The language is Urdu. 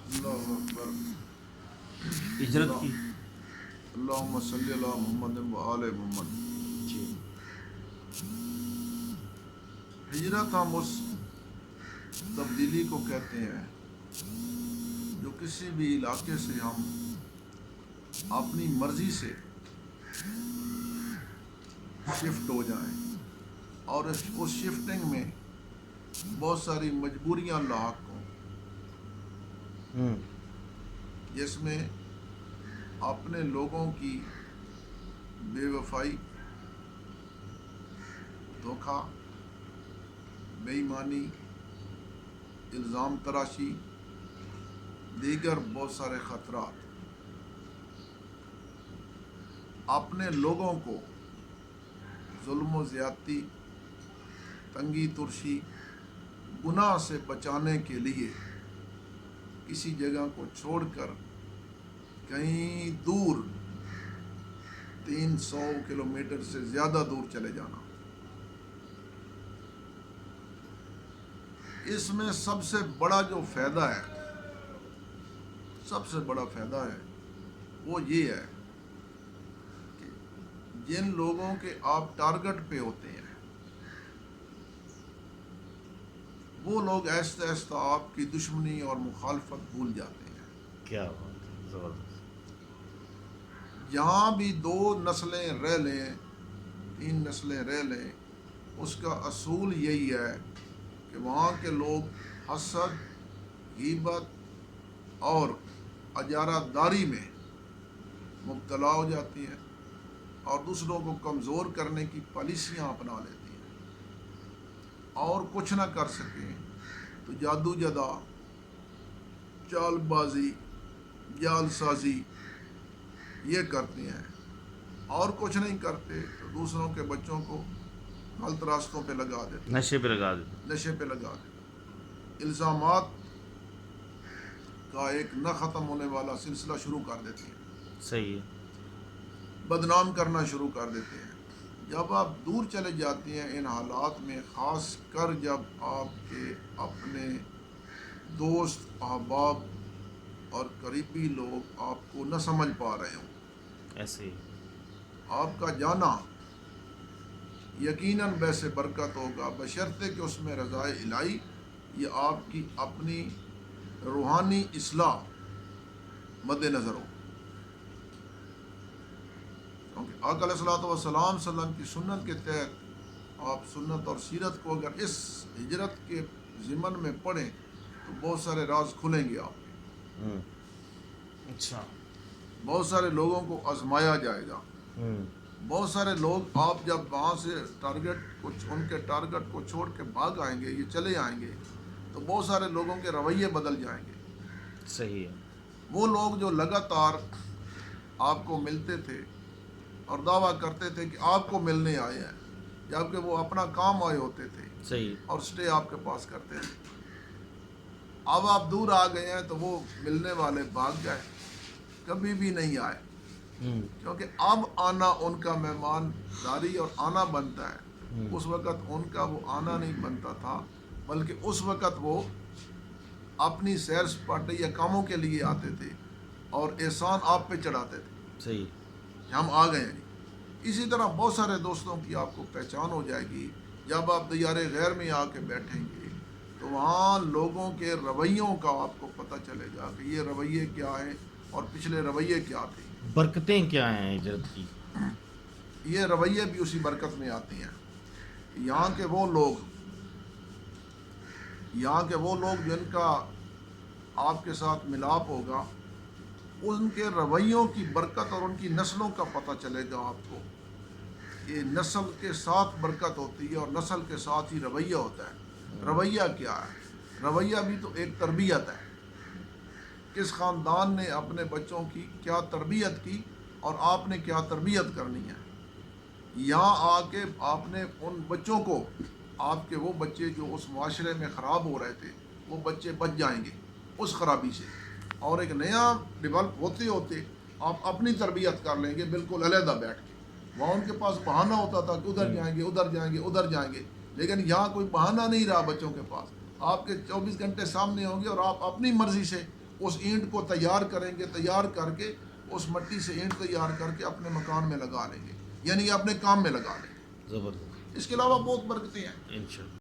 اللہ اکبر۔ ہجرت اللہ کی؟ اللہم صلی علی محمد و آل محمد۔ جی ہجرت ہم اس تبدیلی کو کہتے ہیں جو کسی بھی علاقے سے ہم اپنی مرضی سے شفٹ ہو جائیں، اور اس شفٹنگ میں بہت ساری مجبوریاں لاحق ہوں، جس میں اپنے لوگوں کی بے وفائی، دھوکہ، بے ایمانی، الزام تراشی، دیگر بہت سارے خطرات، اپنے لوگوں کو ظلم و زیادتی، تنگی ترشی، گناہ سے بچانے کے لیے کسی جگہ کو چھوڑ کر کہیں دور 300 کلومیٹر سے زیادہ دور چلے جانا۔ اس میں سب سے بڑا جو فائدہ ہے، سب سے بڑا فائدہ ہے وہ یہ ہے کہ جن لوگوں کے آپ ٹارگٹ پہ ہوتے ہیں وہ لوگ آہستہ آہستہ آپ کی دشمنی اور مخالفت بھول جاتے ہیں۔ کیا بات ہے، زبردست۔ جہاں بھی 2 نسلیں رہ لیں، 3 نسلیں رہ لیں، اس کا اصول یہی ہے کہ وہاں کے لوگ حسد، غیبت اور اجارہ داری میں مبتلا ہو جاتی ہیں اور دوسروں کو کمزور کرنے کی پالیسیاں اپنا لیتی ہیں، اور کچھ نہ کر سکیں تو جادو جدا، چال بازی، جال سازی یہ کرتی ہیں، اور کچھ نہیں کرتے تو دوسروں کے بچوں کو غلط راستوں پہ لگا دیتے نشے پہ لگا دیتے۔ ہیں، نشے پہ لگا دیتے ہیں، الزامات کا ایک نہ ختم ہونے والا سلسلہ شروع کر دیتے ہیں، صحیح ہے۔ بدنام کرنا شروع کر دیتے ہیں۔ جب آپ دور چلے جاتے ہیں ان حالات میں، خاص کر جب آپ کے اپنے دوست، احباب اور قریبی لوگ آپ کو نہ سمجھ پا رہے ہوں، ایسے ہی۔ آپ کا جانا یقیناً ویسے برکت ہوگا، بشرطے کہ اس میں رضا الہی یہ آپ کی اپنی روحانی اصلاح مد نظر ہو، کیونکہ آقا علیہ الصلوۃ والسلام صلی اللہ علیہ وسلم کی سنت کے تحت آپ سنت اور سیرت کو اگر اس ہجرت کے ضمن میں پڑھیں تو بہت سارے راز کھلیں گے آپ کے، اچھا۔ بہت سارے لوگوں کو آزمایا جائے گا، بہت سارے لوگ آپ جب وہاں سے ان کے ٹارگٹ کو چھوڑ کے بھاگ آئیں گے، یہ چلے آئیں گے تو بہت سارے لوگوں کے رویے بدل جائیں گے۔ صحیح ہے۔ وہ لوگ جو لگاتار آپ کو ملتے تھے اور دعویٰ کرتے تھے کہ آپ کو ملنے آئے ہیں، جبکہ وہ اپنا کام آئے ہوتے تھے صحیح۔ اور سٹے آپ کے پاس کرتے تھے، اب آپ دور آ گئے ہیں تو وہ ملنے والے بھاگ گئے، کبھی بھی نہیں آئے، کیونکہ اب آنا ان کا مہمان داری اور آنا بنتا ہے، اس وقت ان کا وہ آنا نہیں بنتا تھا، بلکہ اس وقت وہ اپنی سیر سپاٹے یا کاموں کے لیے آتے تھے اور احسان آپ پہ چڑھاتے تھے صحیح۔ کہ ہم آ گئے ہیں۔ اسی طرح بہت سارے دوستوں کی آپ کو پہچان ہو جائے گی جب آپ دیار غیر میں آ کے بیٹھیں گے تو وہاں لوگوں کے رویوں کا آپ کو پتہ چلے گا کہ یہ رویے کیا ہیں اور پچھلے رویے کیا تھے۔ برکتیں کیا ہیں ہجرت کی؟ یہ رویے بھی اسی برکت میں آتے ہیں۔ یہاں کے وہ لوگ جن کا آپ کے ساتھ ملاپ ہوگا، ان کے رویوں کی برکت اور ان کی نسلوں کا پتہ چلے گا آپ کو۔ یہ نسل کے ساتھ برکت ہوتی ہے اور نسل کے ساتھ ہی رویہ ہوتا ہے۔ رویہ کیا ہے؟ رویہ بھی تو ایک تربیت ہے، کس خاندان نے اپنے بچوں کی کیا تربیت کی اور آپ نے کیا تربیت کرنی ہے۔ یہاں آ کے آپ نے ان بچوں کو، آپ کے وہ بچے جو اس معاشرے میں خراب ہو رہے تھے، وہ بچے بچ جائیں گے اس خرابی سے، اور ایک نیا ڈیولپ ہوتے ہوتے آپ اپنی تربیت کر لیں گے بالکل علیحدہ بیٹھ کے۔ وہاں ان کے پاس بہانہ ہوتا تھا کہ ادھر جائیں گے، ادھر جائیں گے، ادھر جائیں گے، لیکن یہاں کوئی بہانہ نہیں رہا بچوں کے پاس، آپ کے 24 گھنٹے سامنے ہوں گے اور آپ اپنی مرضی سے اس اینٹ کو تیار کریں گے، تیار کر کے اس مٹی سے اینٹ تیار کر کے اپنے مکان میں لگا لیں گے، یعنی اپنے کام میں لگا لیں گے۔ زبردست، اس کے علاوہ بہت برکتیں ہیں۔ انشاءاللہ۔